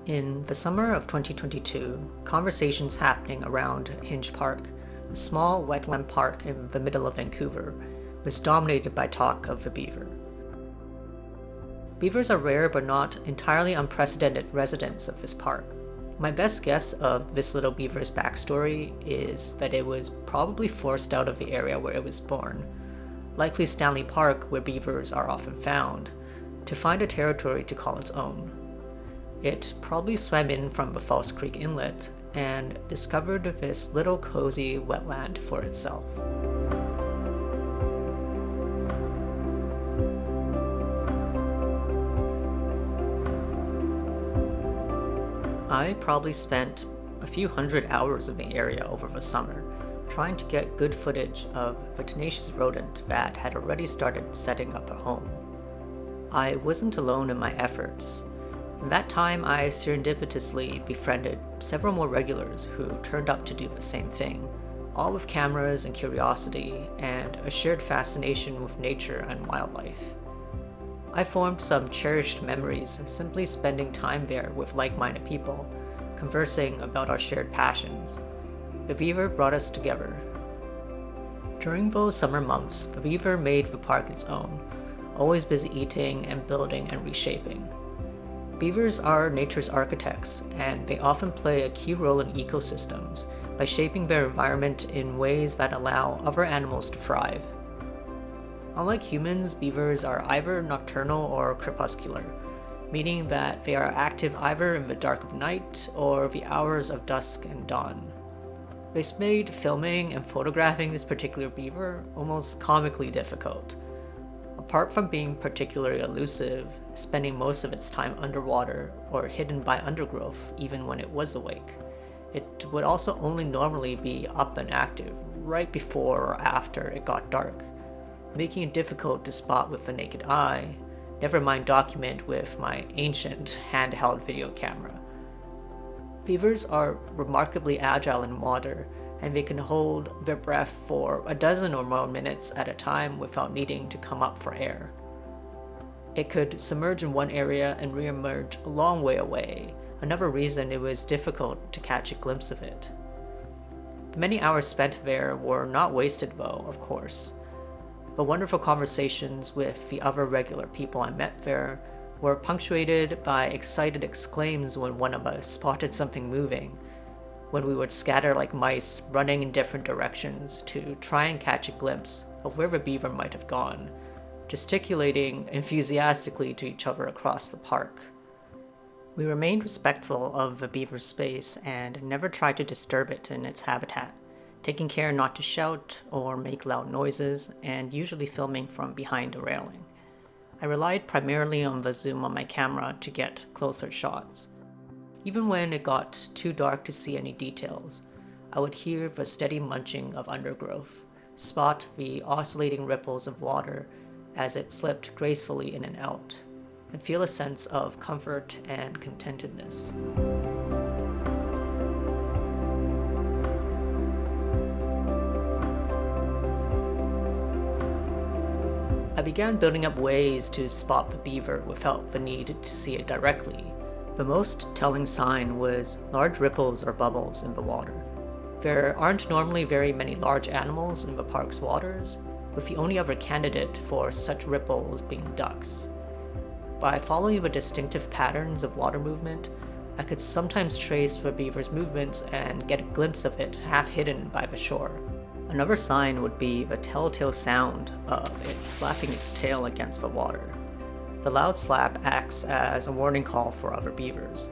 In the summer of 2022, conversations happening around Hinge Park, a small wetland park in the middle of Vancouver, was dominated by talk of the beaver. Beavers are rare but not entirely unprecedented residents of this park. My best guess of this little beaver's backstory is that it was probably forced out of the area where it was born, likely Stanley Park where beavers are often found, to find a territory to call its own. It probably swam in from the False Creek Inlet and discovered this little cozy wetland for itself. I probably spent a few hundred hours in the area over the summer, trying to get good footage of the tenacious rodent that had already started setting up a home. I wasn't alone in my efforts. In that time, I serendipitously befriended several more regulars who turned up to do the same thing, all with cameras and curiosity and a shared fascination with nature and wildlife. I formed some cherished memories simply spending time there with like-minded people, conversing about our shared passions. The beaver brought us together. During those summer months, the beaver made the park its own, always busy eating and building and reshaping. Beavers are nature's architects, and they often play a key role in ecosystems by shaping their environment in ways that allow other animals to thrive. Unlike humans, beavers are either nocturnal or crepuscular, meaning that they are active either in the dark of night or the hours of dusk and dawn. This made filming and photographing this particular beaver almost comically difficult. Apart from being particularly elusive, spending most of its time underwater or hidden by undergrowth even when it was awake, it would also only normally be up and active right before or after it got dark, making it difficult to spot with the naked eye, never mind document with my ancient handheld video camera. Beavers are remarkably agile in water, and they can hold their breath for a dozen or more minutes at a time without needing to come up for air. It could submerge in one area and re-emerge a long way away, another reason it was difficult to catch a glimpse of it. The many hours spent there were not wasted though, of course. The wonderful conversations with the other regular people I met there were punctuated by excited exclaims when one of us spotted something moving, when we would scatter like mice, running in different directions to try and catch a glimpse of where the beaver might have gone, gesticulating enthusiastically to each other across the park. We remained respectful of the beaver's space and never tried to disturb it in its habitat, taking care not to shout or make loud noises, and usually filming from behind a railing. I relied primarily on the zoom on my camera to get closer shots. Even when it got too dark to see any details, I would hear the steady munching of undergrowth, spot the oscillating ripples of water as it slipped gracefully in and out, and feel a sense of comfort and contentedness. I began building up ways to spot the beaver without the need to see it directly. The most telling sign was large ripples or bubbles in the water. There aren't normally very many large animals in the park's waters, with the only other candidate for such ripples being ducks. By following the distinctive patterns of water movement, I could sometimes trace the beaver's movements and get a glimpse of it half hidden by the shore. Another sign would be the telltale sound of it slapping its tail against the water. The loud slap acts as a warning call for other beavers,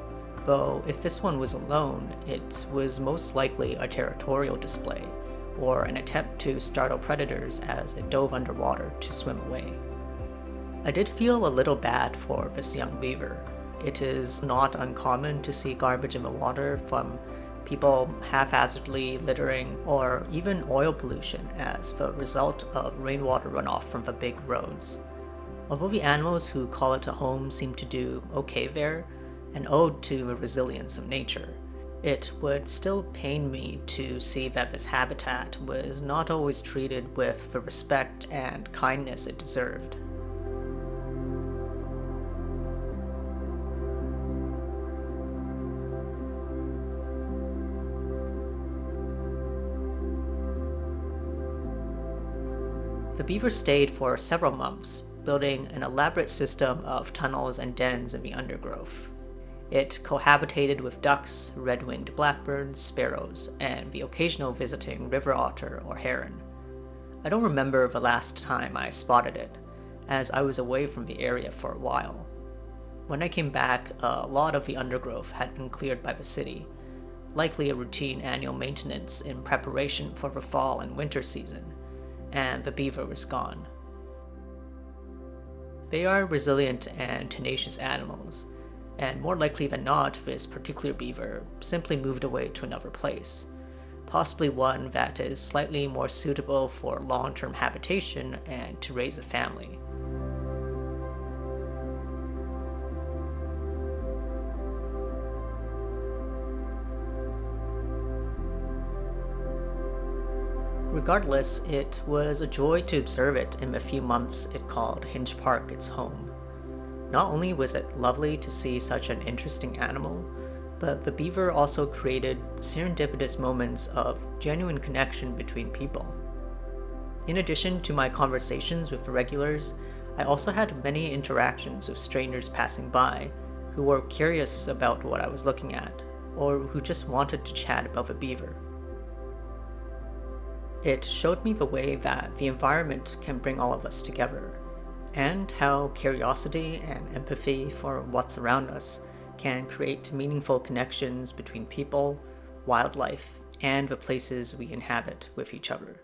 though if this one was alone, it was most likely a territorial display, or an attempt to startle predators as it dove underwater to swim away. I did feel a little bad for this young beaver. It is not uncommon to see garbage in the water from people haphazardly littering, or even oil pollution as the result of rainwater runoff from the big roads. Although the animals who call it a home seem to do okay there, an ode to the resilience of nature, it would still pain me to see that this habitat was not always treated with the respect and kindness it deserved. The beaver stayed for several months, building an elaborate system of tunnels and dens in the undergrowth. It cohabitated with ducks, red-winged blackbirds, sparrows, and the occasional visiting river otter or heron. I don't remember the last time I spotted it, as I was away from the area for a while. When I came back, a lot of the undergrowth had been cleared by the city, likely a routine annual maintenance in preparation for the fall and winter season, and the beaver was gone. They are resilient and tenacious animals, and more likely than not, this particular beaver simply moved away to another place, possibly one that is slightly more suitable for long-term habitation and to raise a family. Regardless, it was a joy to observe it in the few months it called Hinge Park its home. Not only was it lovely to see such an interesting animal, but the beaver also created serendipitous moments of genuine connection between people. In addition to my conversations with the regulars, I also had many interactions with strangers passing by who were curious about what I was looking at, or who just wanted to chat about the beaver. It showed me the way that the environment can bring all of us together, and how curiosity and empathy for what's around us can create meaningful connections between people, wildlife, and the places we inhabit with each other.